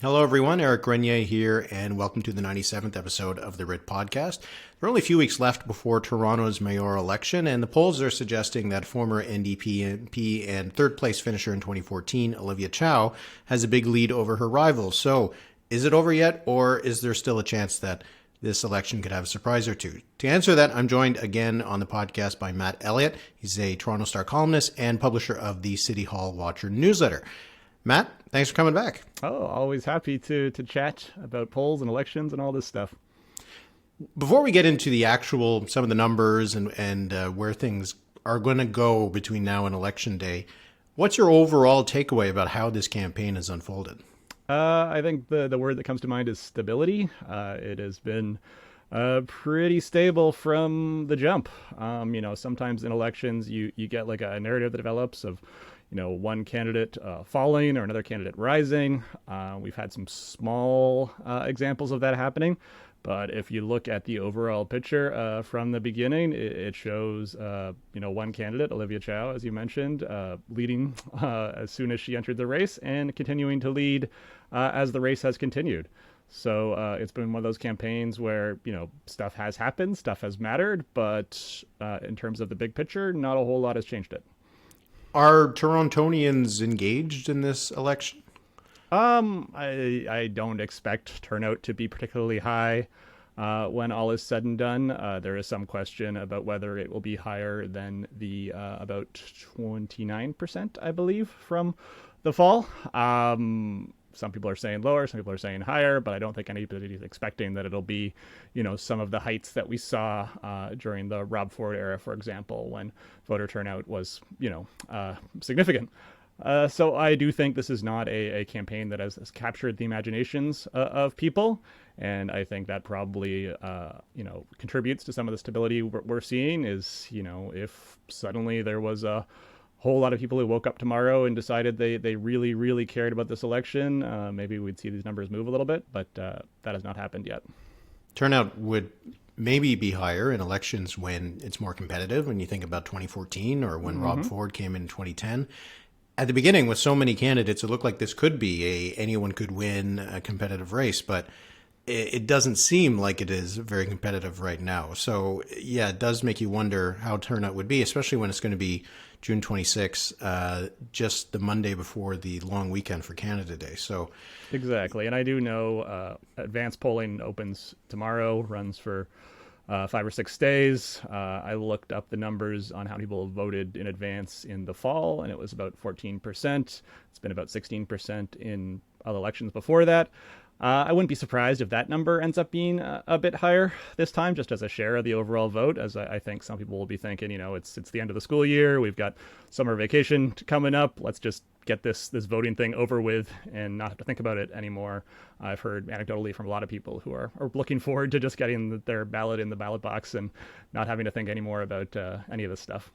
Hello, everyone. Eric Grenier here, and welcome to the 97th episode of the Writ podcast. There are only a few weeks left before Toronto's mayoral election, and the polls are suggesting that former NDP MP and third place finisher in 2014, Olivia Chow, has a big lead over her rivals. So, is it over yet, or is there still a chance that this election could have a surprise or two? To answer that, I'm joined again on the podcast by Matt Elliott. He's a Toronto Star columnist and publisher of the City Hall Watcher newsletter. Matt, thanks for coming back. Oh, always happy to chat about polls and elections and all this stuff. Before we get into the some of the numbers and where things are going to go between now and election day, what's your overall takeaway about how this campaign has unfolded? I think the word that comes to mind is stability. It has been pretty stable from the jump. Sometimes in elections you get like a narrative that develops of one candidate falling or another candidate rising. We've had some small examples of that happening. But if you look at the overall picture from the beginning, it shows, one candidate, Olivia Chow, as you mentioned, leading as soon as she entered the race and continuing to lead as the race has continued. So it's been one of those campaigns where, stuff has happened, stuff has mattered, but in terms of the big picture, not a whole lot has changed it. Are Torontonians engaged in this election? I don't expect turnout to be particularly high when all is said and done. There is some question about whether it will be higher than the about 29%, I believe, from the fall. Some people are saying lower, some people are saying higher, but I don't think anybody is expecting that it'll be, some of the heights that we saw during the Rob Ford era, for example, when voter turnout was, significant. So I do think this is not a campaign that has captured the imaginations of people. And I think that probably, contributes to some of the stability we're seeing is, if suddenly there was a whole lot of people who woke up tomorrow and decided they really, really cared about this election, maybe we'd see these numbers move a little bit, but that has not happened yet. Turnout would maybe be higher in elections when it's more competitive, when you think about 2014 or when Rob Ford came in 2010. At the beginning, with so many candidates, it looked like this could be anyone could win a competitive race, but it doesn't seem like it is very competitive right now. So, yeah, it does make you wonder how turnout would be, especially when it's going to be June 26th, just the Monday before the long weekend for Canada Day. So, exactly. And I do know advanced polling opens tomorrow, runs for 5 or 6 days. I looked up the numbers on how people voted in advance in the fall, and it was about 14%. It's been about 16% in other elections before that. I wouldn't be surprised if that number ends up being a bit higher this time, just as a share of the overall vote, as I think some people will be thinking, it's the end of the school year. We've got summer vacation coming up. Let's just get this voting thing over with and not have to think about it anymore. I've heard anecdotally from a lot of people who are looking forward to just getting their ballot in the ballot box and not having to think anymore about any of this stuff.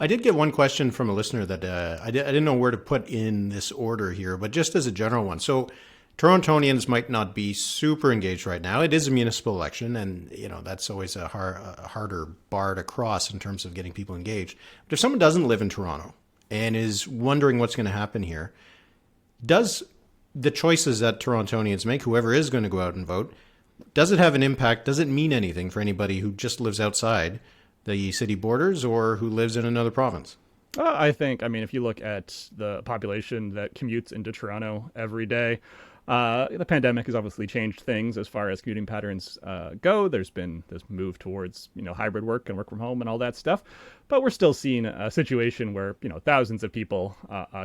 I did get one question from a listener that I didn't know where to put in this order here, but just as a general one. So Torontonians might not be super engaged right now. It is a municipal election, and that's always a harder bar to cross in terms of getting people engaged. But if someone doesn't live in Toronto and is wondering what's going to happen here, does the choices that Torontonians make, whoever is going to go out and vote, does it have an impact? Does it mean anything for anybody who just lives outside the city borders or who lives in another province? I think, if you look at the population that commutes into Toronto every day, the pandemic has obviously changed things as far as commuting patterns go. There's been this move towards, hybrid work and work from home and all that stuff. But we're still seeing a situation where, thousands of people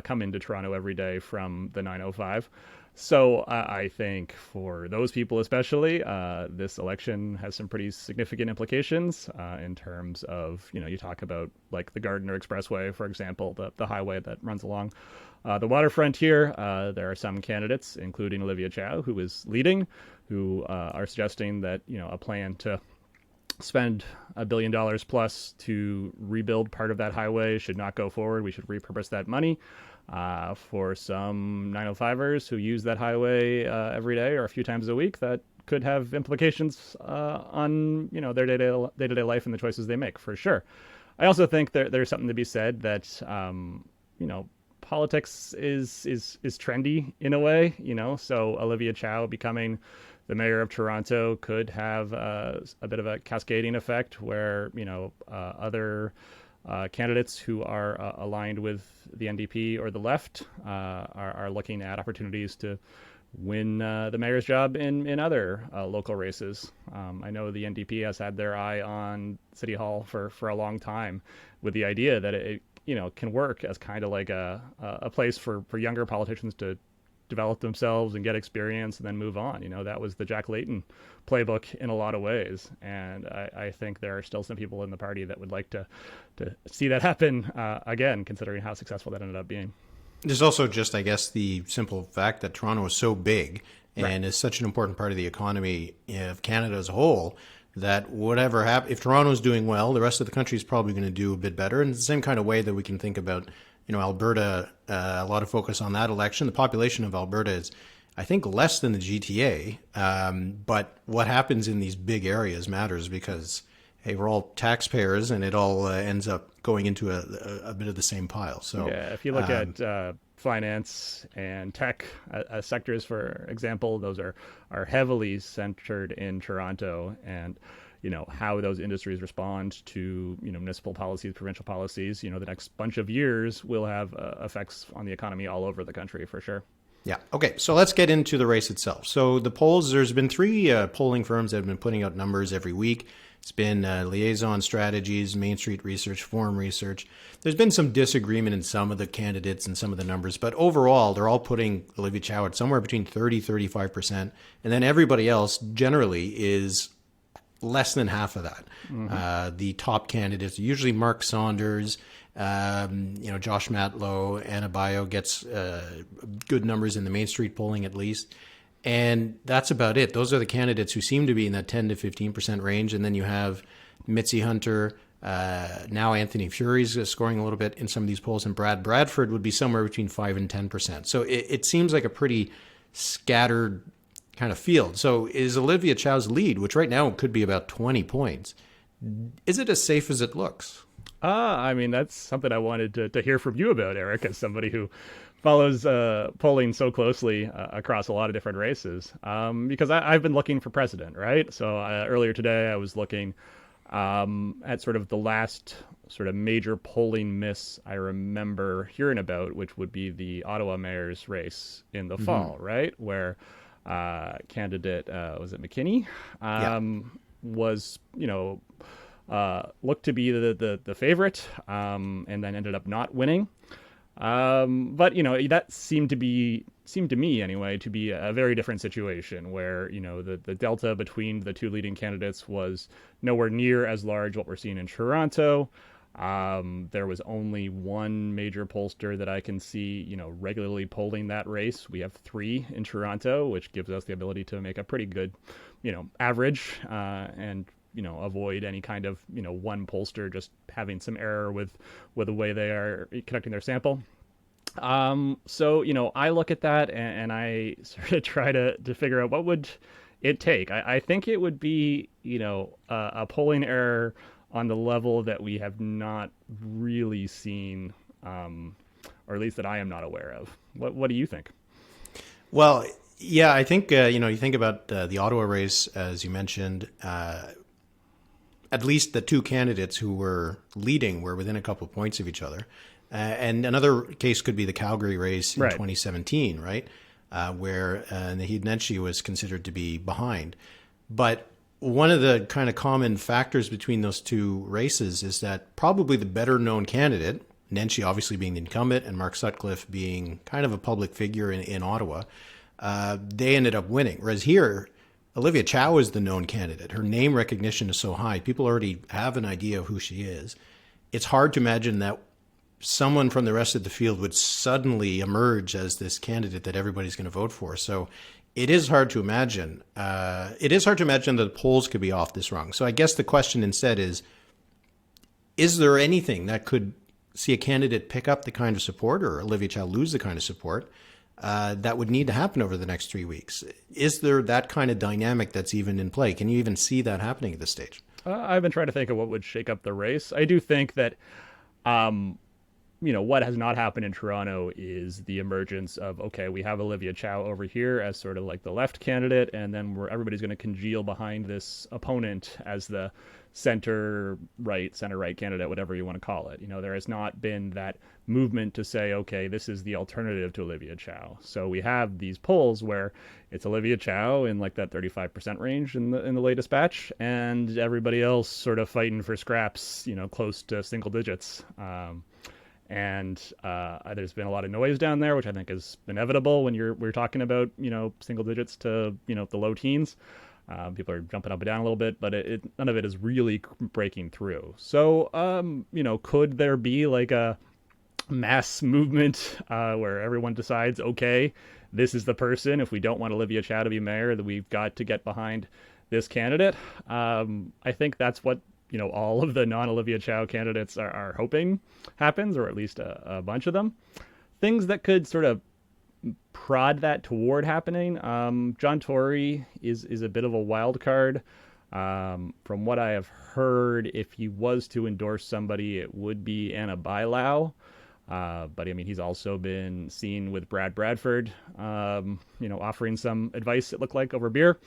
come into Toronto every day from the 905. So I think for those people especially, this election has some pretty significant implications in terms of, you talk about like the Gardiner Expressway, for example, the highway that runs along the waterfront here. There are some candidates, including Olivia Chow, who is leading, who are suggesting that, a plan to spend $1 billion plus to rebuild part of that highway should not go forward. We should repurpose that money. For some 905ers who use that highway every day or a few times a week, that could have implications on their day-to-day life and the choices they make, for sure. I also think there's something to be said that politics is trendy in a way, so Olivia Chow becoming the mayor of Toronto could have a bit of a cascading effect where, other candidates who are aligned with the NDP or the left are looking at opportunities to win the mayor's job in other local races. I know the NDP has had their eye on City Hall for a long time, with the idea that it can work as kind of like a place for younger politicians to develop themselves and get experience and then move on. That was the Jack Layton playbook in a lot of ways. And I think there are still some people in the party that would like to see that happen again, considering how successful that ended up being. There's also just, I guess, the simple fact that Toronto is so big and is such an important part of the economy of Canada as a whole, that whatever happens, if Toronto's doing well, the rest of the country is probably going to do a bit better. And it's the same kind of way that we can think about, Alberta, a lot of focus on that election. The population of Alberta is, I think, less than the GTA. But what happens in these big areas matters because, hey, we're all taxpayers and it all ends up going into a bit of the same pile. So yeah, if you look at finance and tech sectors, for example, those are heavily centered in Toronto, and how those industries respond to municipal policies, provincial policies. The next bunch of years will have effects on the economy all over the country for sure. Yeah. Okay. So let's get into the race itself. So the polls, there's been three polling firms that have been putting out numbers every week. It's been Liaison Strategies, Main Street Research, Forum Research. There's been some disagreement in some of the candidates and some of the numbers, but overall, they're all putting Olivia Chow at somewhere between 35%. And then everybody else generally is less than half of that. Mm-hmm. The top candidates, usually Mark Saunders, Josh Matlow, Anna Bayo gets good numbers in the Main Street polling at least. And that's about it. Those are the candidates who seem to be in that 10 to 15% range. And then you have Mitzi Hunter, now Anthony Furey's scoring a little bit in some of these polls, and Brad Bradford would be somewhere between 5 and 10%. So it seems like a pretty scattered kind of field. So is Olivia Chow's lead, which right now could be about 20 points, is it as safe as it looks? That's something I wanted to hear from you about, Eric, as somebody who follows polling so closely across a lot of different races, because I've been looking for precedent, right? So earlier today, I was looking at sort of the last sort of major polling miss I remember hearing about, which would be the Ottawa mayor's race in the fall, right? Where candidate, was it McKinney, was, looked to be the favorite, and then ended up not winning. But that seemed to me anyway to be a very different situation where the delta between the two leading candidates was nowhere near as large what we're seeing in Toronto. There was only one major pollster that I can see regularly polling that race. We have three in Toronto, which gives us the ability to make a pretty good average, and avoid any kind of, one pollster just having some error with the way they are conducting their sample. So, I look at that and I sort of try to figure out what would it take. I think it would be, a polling error on the level that we have not really seen, or at least that I am not aware of. What do you think? Well, yeah, I think, you think about the Ottawa race, as you mentioned, at least the two candidates who were leading were within a couple of points of each other. And another case could be the Calgary race in 2017, right? Where Naheed Nenshi was considered to be behind. But one of the kind of common factors between those two races is that probably the better known candidate, Nenshi obviously being the incumbent and Mark Sutcliffe being kind of a public figure in Ottawa, they ended up winning. Whereas here, Olivia Chow is the known candidate. Her name recognition is so high. People already have an idea of who she is. It's hard to imagine that someone from the rest of the field would suddenly emerge as this candidate that everybody's going to vote for. So it is hard to imagine. It is hard to imagine that the polls could be off this wrong. So I guess the question instead is there anything that could see a candidate pick up the kind of support or Olivia Chow lose the kind of support that would need to happen over the next 3 weeks? Is there that kind of dynamic that's even in play? Can you even see that happening at this stage? I've been trying to think of what would shake up the race. I do think that what has not happened in Toronto is the emergence of, okay, we have Olivia Chow over here as sort of like the left candidate, and then everybody's going to congeal behind this opponent as the center right candidate, whatever you want to call it. There has not been that movement to say, okay, this is the alternative to Olivia Chow. So we have these polls where it's Olivia Chow in like that 35% range in the latest batch, and everybody else sort of fighting for scraps, close to single digits. And there's been a lot of noise down there, which I think is inevitable when we're talking about single digits to the low teens. People are jumping up and down a little bit, but none of it is really breaking through. So could there be like a mass movement where everyone decides, okay, this is the person. If we don't want Olivia Chow to be mayor, that we've got to get behind this candidate. I think that's what all of the non-Olivia Chow candidates are hoping happens, or at least a bunch of them. Things that could sort of prod that toward happening. John Tory is a bit of a wild card. From what I have heard, if he was to endorse somebody, it would be Anna Byelection. But I mean, he's also been seen with Brad Bradford, offering some advice, it looked like, over beer.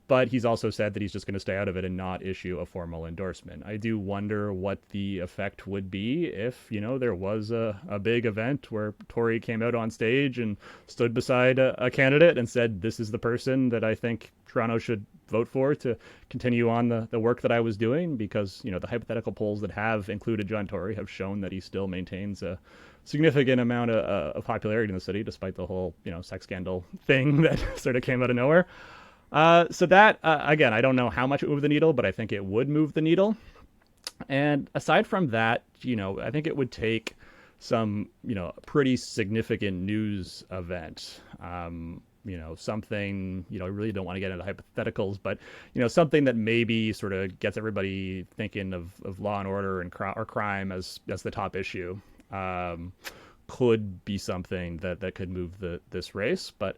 But he's also said that he's just going to stay out of it and not issue a formal endorsement. I do wonder what the effect would be if, there was a big event where Tory came out on stage and stood beside a candidate and said, this is the person that I think Toronto should vote for to continue on the work that I was doing, because, the hypothetical polls that have included John Tory have shown that he still maintains a significant amount of popularity in the city, despite the whole, sex scandal thing that sort of came out of nowhere. So that, again, I don't know how much it moved the needle, but I think it would move the needle. And aside from that, I think it would take some, pretty significant news event. Something, I really don't want to get into hypotheticals, but, something that maybe sort of gets everybody thinking of law and order and or crime as the top issue. Could be something that could move this race. But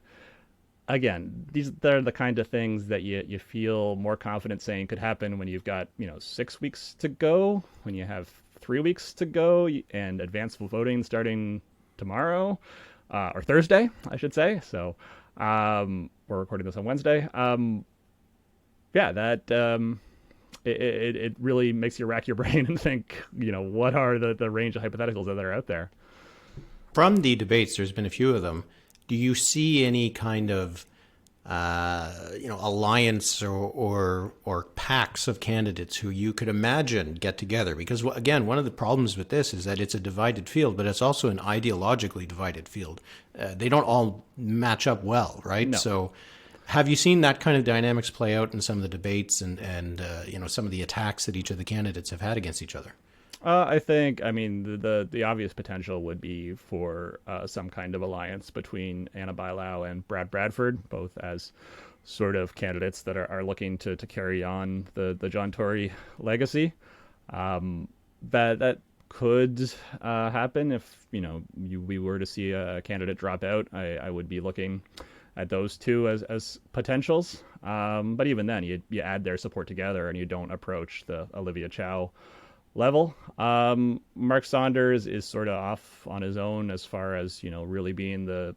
again, they're the kind of things that you feel more confident saying could happen when you've got 6 weeks to go, when you have 3 weeks to go, and advanced voting starting tomorrow, or Thursday, I should say. So we're recording this on Wednesday. It really makes you rack your brain and think, what are the range of hypotheticals that are out there? From the debates, there's been a few of them. Do you see any kind of, alliance or packs of candidates who you could imagine get together? Because, again, one of the problems with this is that it's a divided field, but it's also an ideologically divided field. They don't all match up well, right? No. So have you seen that kind of dynamics play out in some of the debates and some of the attacks that each of the candidates have had against each other? I think, the obvious potential would be for some kind of alliance between Anna Byelection and Brad Bradford, both as sort of candidates that are looking to carry on the John Tory legacy. That could happen if, we were to see a candidate drop out. I would be looking at those two as potentials. But even then, you add their support together and you don't approach the Olivia Chow level. Mark Saunders is sort of off on his own as far as, really being the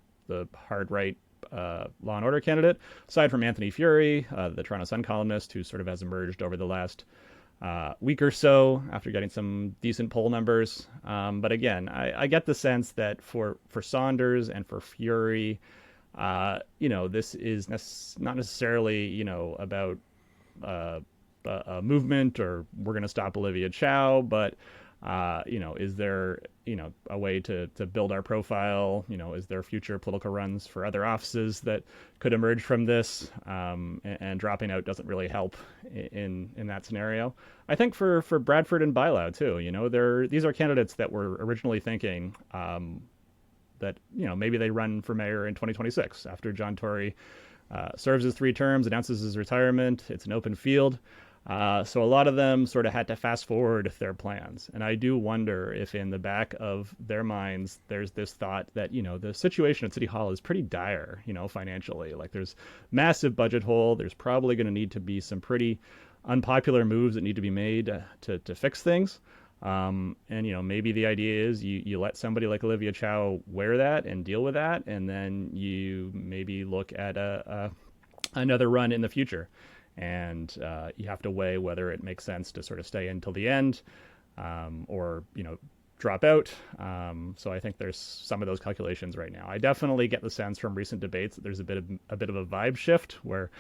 hard right law and order candidate, aside from Anthony Furey, the Toronto Sun columnist, who sort of has emerged over the last week or so after getting some decent poll numbers. But again, I get the sense that for Saunders and for Furey, this is not necessarily, about a movement or we're going to stop Olivia Chow, but is there a way to build our profile? Is there future political runs for other offices that could emerge from this? And dropping out doesn't really help in that scenario. I think for Bradford and Byelection too, these are candidates that were originally thinking that maybe they run for mayor in 2026 after John Tory serves his 3 terms, announces his retirement. It's an open field. So a lot of them sort of had to fast forward their plans. And I do wonder if in the back of their minds, there's this thought that, the situation at City Hall is pretty dire, financially. Like there's massive budget hole. There's probably going to need to be some pretty unpopular moves that need to be made to fix things. And, maybe the idea is you let somebody like Olivia Chow wear that and deal with that. And then you maybe look at another run in the future. And you have to weigh whether it makes sense to sort of stay until the end, or, drop out. So I think there's some of those calculations right now. I definitely get the sense from recent debates that there's a bit of a vibe shift where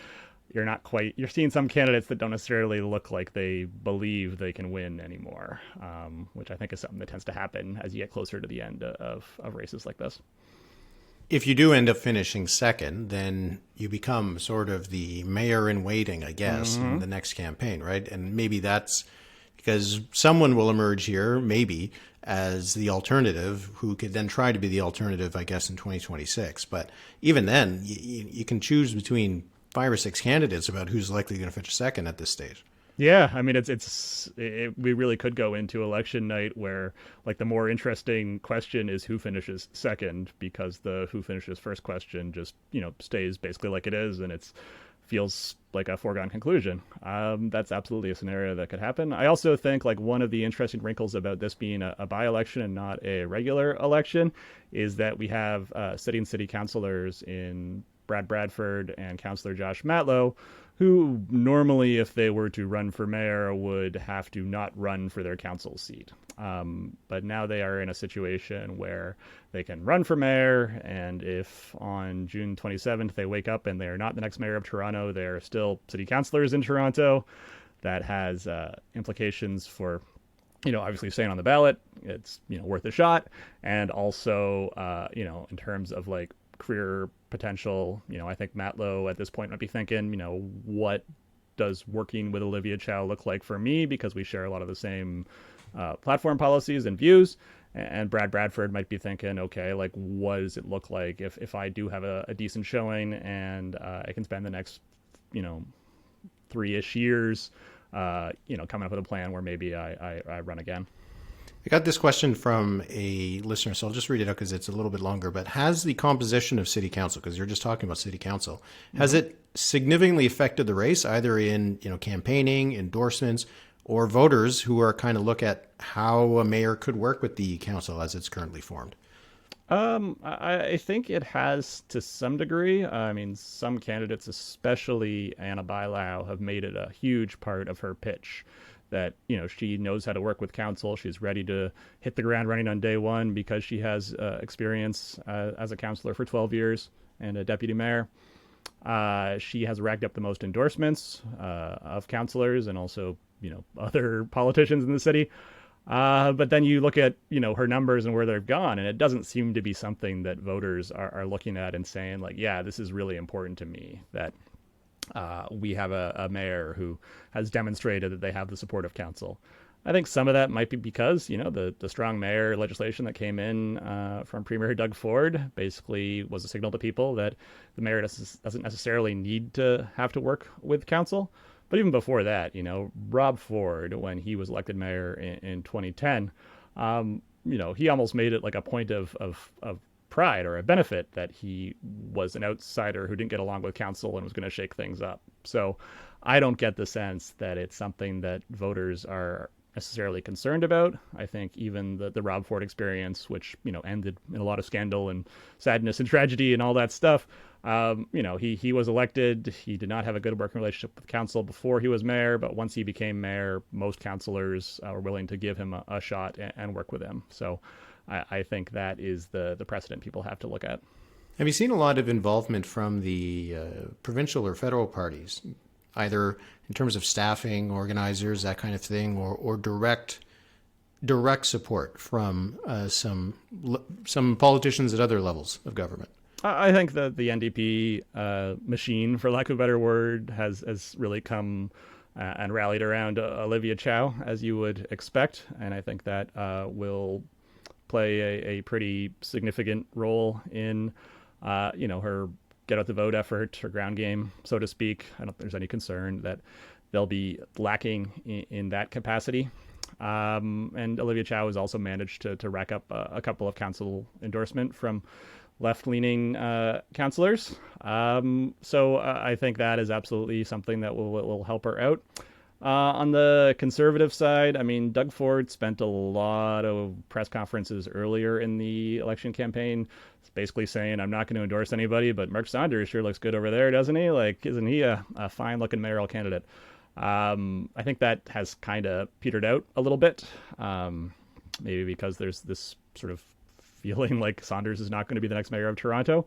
you're seeing some candidates that don't necessarily look like they believe they can win anymore, which I think is something that tends to happen as you get closer to the end of races like this. If you do end up finishing second, then you become sort of the mayor in waiting, I guess, in the next campaign, right? And maybe that's because someone will emerge here, maybe, as the alternative, who could then try to be the alternative, I guess, in 2026. But even then, you can choose between 5 or 6 candidates about who's likely going to finish second at this stage. Yeah, I mean, we really could go into election night where, like, the more interesting question is who finishes second, because the who finishes first question just, stays basically like it is, and it's feels like a foregone conclusion. That's absolutely a scenario that could happen. I also think, like, one of the interesting wrinkles about this being a by-election and not a regular election is that we have sitting city councilors in Brad Bradford and Councillor Josh Matlow, who normally, if they were to run for mayor, would have to not run for their council seat. But now they are in a situation where they can run for mayor, and if on June 27th they wake up and they are not the next mayor of Toronto, they're still city councilors in Toronto. That has implications for, obviously staying on the ballot. It's, worth a shot. And also, in terms of, like, career potential, I think Matlow at this point might be thinking, what does working with Olivia Chow look like for me, because we share a lot of the same platform policies and views. And Brad Bradford might be thinking, okay, like, what does it look like if I do have a decent showing and I can spend the next, 3-ish years, coming up with a plan where maybe I run again. I got this question from a listener, so I'll just read it out because it's a little bit longer. But has the composition of city council, because you're just talking about city council, has it significantly affected the race, either in campaigning, endorsements, or voters who are kind of look at how a mayor could work with the council as it's currently formed? I think it has to some degree. I mean, some candidates, especially Anna Bailau, have made it a huge part of her pitch that, she knows how to work with council. She's ready to hit the ground running on day one because she has experience as a councillor for 12 years and a deputy mayor. She has racked up the most endorsements of councillors and also, other politicians in the city. But then you look at, her numbers and where they've gone, and it doesn't seem to be something that voters are looking at and saying, like, yeah, this is really important to me, that we have a mayor who has demonstrated that they have the support of council. I think some of that might be because, the strong mayor legislation that came in from Premier Doug Ford basically was a signal to people that the mayor doesn't necessarily need to have to work with council. But even before that, Rob Ford, when he was elected mayor in 2010, he almost made it like a point of pride or a benefit that he was an outsider who didn't get along with council and was going to shake things up. So I don't get the sense that it's something that voters are necessarily concerned about. I think even the Rob Ford experience, which, ended in a lot of scandal and sadness and tragedy and all that stuff, he was elected. He did not have a good working relationship with council before he was mayor, but once he became mayor, most councillors were willing to give him a shot and work with him. So I think that is the precedent people have to look at. Have you seen a lot of involvement from the provincial or federal parties, either in terms of staffing, organizers, that kind of thing, or direct support from some politicians at other levels of government? I think that the NDP machine, for lack of a better word, has really come and rallied around Olivia Chow, as you would expect. And I think that will play a pretty significant role in, her get out the vote effort, her ground game, so to speak. I don't think there's any concern that they'll be lacking in that capacity. And Olivia Chow has also managed to rack up a couple of council endorsement from left-leaning councillors. So I think that is absolutely something that will help her out. On the conservative side, I mean, Doug Ford spent a lot of press conferences earlier in the election campaign, basically saying, I'm not going to endorse anybody, but Mark Saunders sure looks good over there, doesn't he? Like, isn't he a fine-looking mayoral candidate? I think that has kind of petered out a little bit, maybe because there's this sort of feeling like Saunders is not going to be the next mayor of Toronto.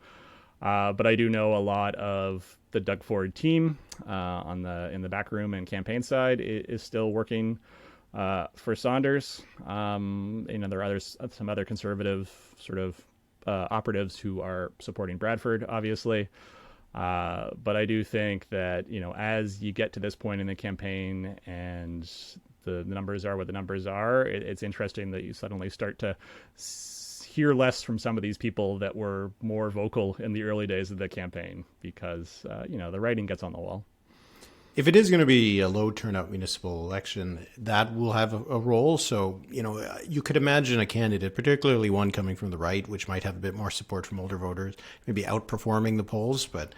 But I do know a lot of the Doug Ford team in the back room and campaign side is still working for Saunders. There are some other conservative sort of operatives who are supporting Bradford, obviously. But I do think that, as you get to this point in the campaign and the numbers are what the numbers are, it's interesting that you suddenly start to hear less from some of these people that were more vocal in the early days of the campaign because, the writing gets on the wall. If it is going to be a low turnout municipal election, that will have a role. So, you could imagine a candidate, particularly one coming from the right, which might have a bit more support from older voters, maybe outperforming the polls. But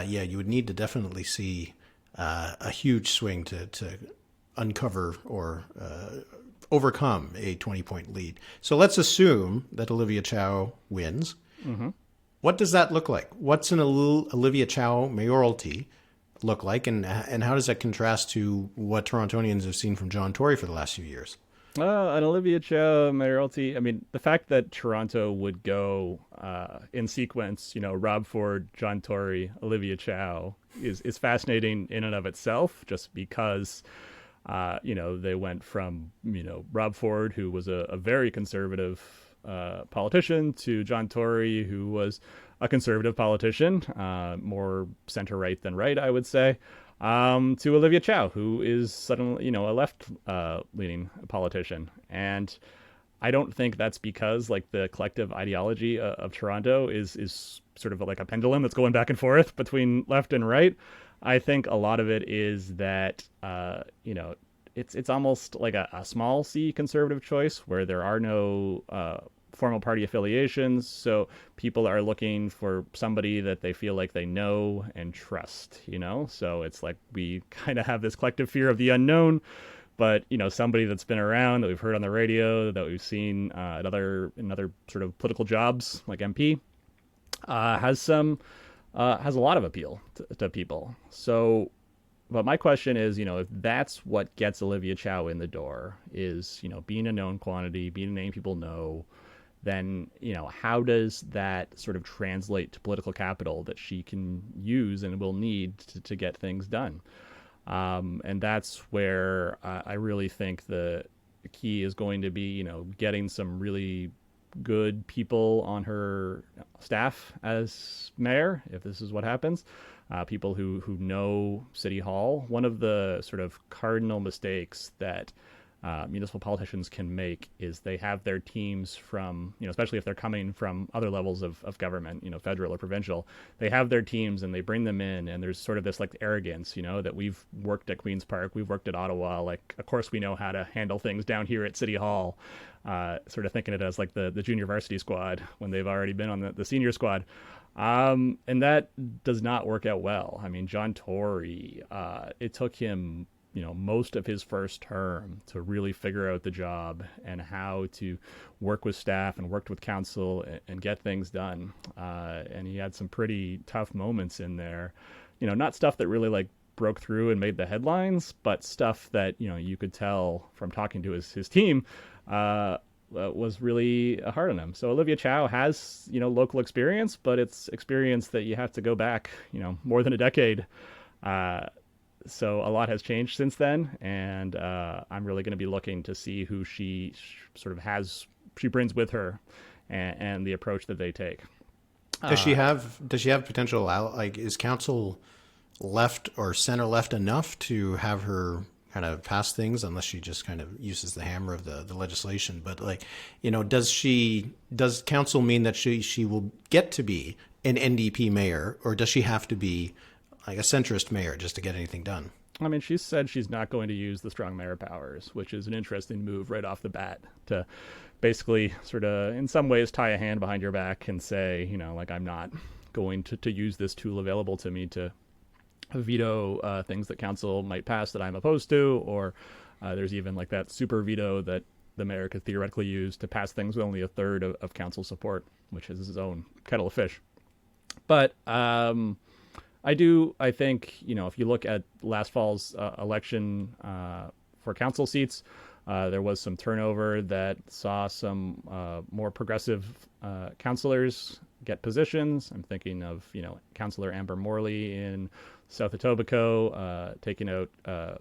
you would need to definitely see a huge swing to uncover or overcome a 20-point lead. So let's assume that Olivia Chow wins. Mm-hmm. What does that look like? What's an Olivia Chow mayoralty look like, and how does that contrast to what Torontonians have seen from John Tory for the last few years? An Olivia Chow mayoralty. I mean, the fact that Toronto would go in sequence, Rob Ford, John Tory, Olivia Chow is fascinating in and of itself, just because they went from Rob Ford, who was a very conservative politician, to John Tory, who was a conservative politician, more center-right than right, I would say, to Olivia Chow, who is suddenly, a left-leaning politician. And I don't think that's because, like, the collective ideology of Toronto is sort of like a pendulum that's going back and forth between left and right. I think a lot of it is that, it's almost like a small C conservative choice where there are no formal party affiliations. So people are looking for somebody that they feel like they know and trust, So it's like we kind of have this collective fear of the unknown, but, somebody that's been around, that we've heard on the radio, that we've seen in other sort of political jobs like MP, has a lot of appeal to people. So, but my question is, if that's what gets Olivia Chow in the door, is, being a known quantity, being a name people know, then, how does that sort of translate to political capital that she can use and will need to get things done? And that's where I really think the key is going to be, getting some really good people on her staff as mayor, if this is what happens. People who know City Hall. One of the sort of cardinal mistakes that municipal politicians can make is they have their teams from, especially if they're coming from other levels of government, federal or provincial, they have their teams and they bring them in, and there's sort of this like arrogance, that we've worked at Queen's Park, we've worked at Ottawa, like, of course we know how to handle things down here at City Hall, sort of thinking it as like the junior varsity squad when they've already been on the senior squad. And that does not work out well. I mean, John Tory, it took him most of his first term to really figure out the job and how to work with staff and worked with council and get things done. And he had some pretty tough moments in there, not stuff that really like broke through and made the headlines, but stuff that, you could tell from talking to his team, was really hard on him. So Olivia Chow has, local experience, but it's experience that you have to go back, more than a decade. So a lot has changed since then, and I'm really going to be looking to see who she brings with her, and the approach that they take. Does she have potential? Like, is council left or center left enough to have her kind of pass things, unless she just kind of uses the hammer of the legislation? But like, does council mean that she will get to be an NDP mayor, or does she have to be like a centrist mayor just to get anything done? I mean, she said she's not going to use the strong mayor powers, which is an interesting move right off the bat, to basically sort of in some ways tie a hand behind your back and say, like, I'm not going to use this tool available to me to veto things that council might pass that I'm opposed to, or there's even like that super veto that the mayor could theoretically use to pass things with only a third of council support, which is his own kettle of fish. But I think, if you look at last fall's election for council seats, there was some turnover that saw some more progressive councillors get positions. I'm thinking of, Councillor Amber Morley in South Etobicoke, taking out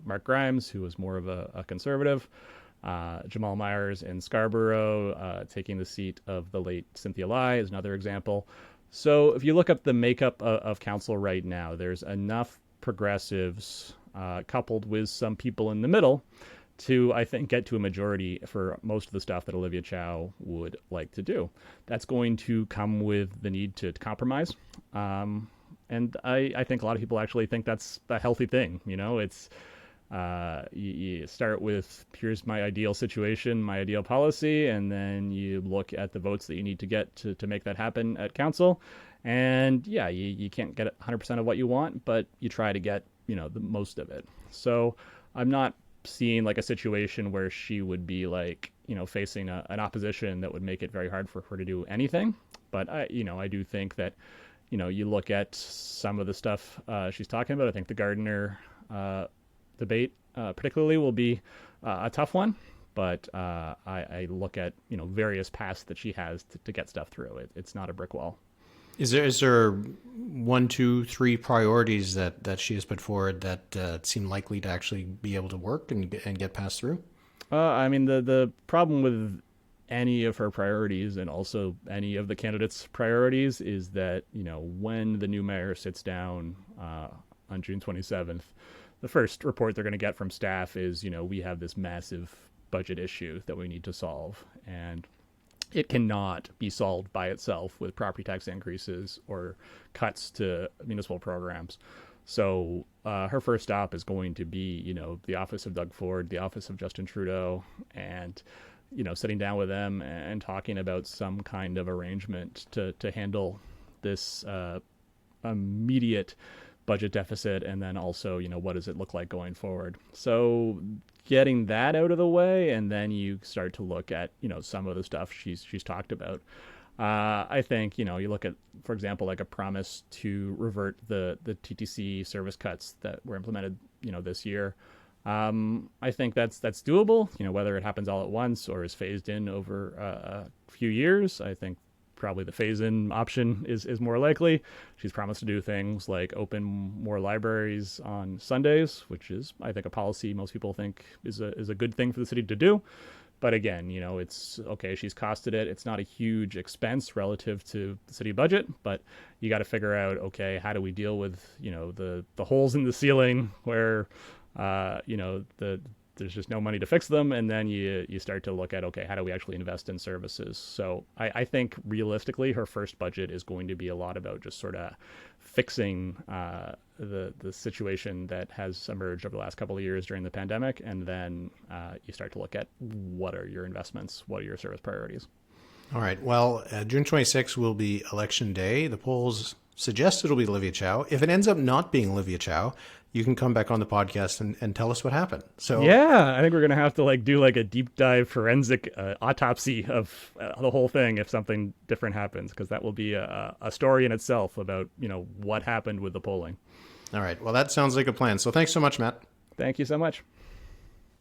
Mark Grimes, who was more of a conservative. Jamal Myers in Scarborough, taking the seat of the late Cynthia Lai is another example. So if you look up the makeup of council right now, there's enough progressives coupled with some people in the middle to, I think, get to a majority for most of the stuff that Olivia Chow would like to do. That's going to come with the need to compromise. And I think a lot of people actually think that's a healthy thing. It's you start with, here's my ideal situation, my ideal policy, and then you look at the votes that you need to get to make that happen at council. And yeah, you can't get 100% of what you want, but you try to get, the most of it. So I'm not seeing like a situation where she would be like, facing an opposition that would make it very hard for her to do anything. But I do think that, you look at some of the stuff she's talking about. I think the Gardiner debate particularly will be a tough one, but I look at various paths that she has to get stuff through. It's not a brick wall. Is there 1, 2, 3 priorities that she has put forward that seem likely to actually be able to work and get passed through? The problem with any of her priorities, and also any of the candidates' priorities, is that when the new mayor sits down on June 27th, the first report they're going to get from staff is, we have this massive budget issue that we need to solve. And it cannot be solved by itself with property tax increases or cuts to municipal programs. So her first stop is going to be, the office of Doug Ford, the office of Justin Trudeau, and, sitting down with them and talking about some kind of arrangement to handle this immediate budget deficit, and then also, what does it look like going forward? So getting that out of the way, and then you start to look at, some of the stuff she's talked about. I think, you look at, for example, like a promise to revert the TTC service cuts that were implemented, this year. I think that's doable, whether it happens all at once or is phased in over a few years. I think probably the phase-in option is more likely. She's promised to do things like open more libraries on Sundays, which is, I think, a policy most people think is a good thing for the city to do. But again, it's okay, she's costed it. It's not a huge expense relative to the city budget, but you got to figure out, okay, how do we deal with, the holes in the ceiling where, there's just no money to fix them. And then you start to look at, okay, how do we actually invest in services? So I think realistically, her first budget is going to be a lot about just sort of fixing the situation that has emerged over the last couple of years during the pandemic. And then you start to look at what are your investments? What are your service priorities? All right. Well, June 26th will be election day. The polls suggest it'll be Olivia Chow. If it ends up not being Olivia Chow, you can come back on the podcast and tell us what happened. So yeah, I think we're going to have to do a deep dive forensic autopsy of the whole thing if something different happens, because that will be a story in itself about, what happened with the polling. All right. Well, that sounds like a plan. So thanks so much, Matt. Thank you so much.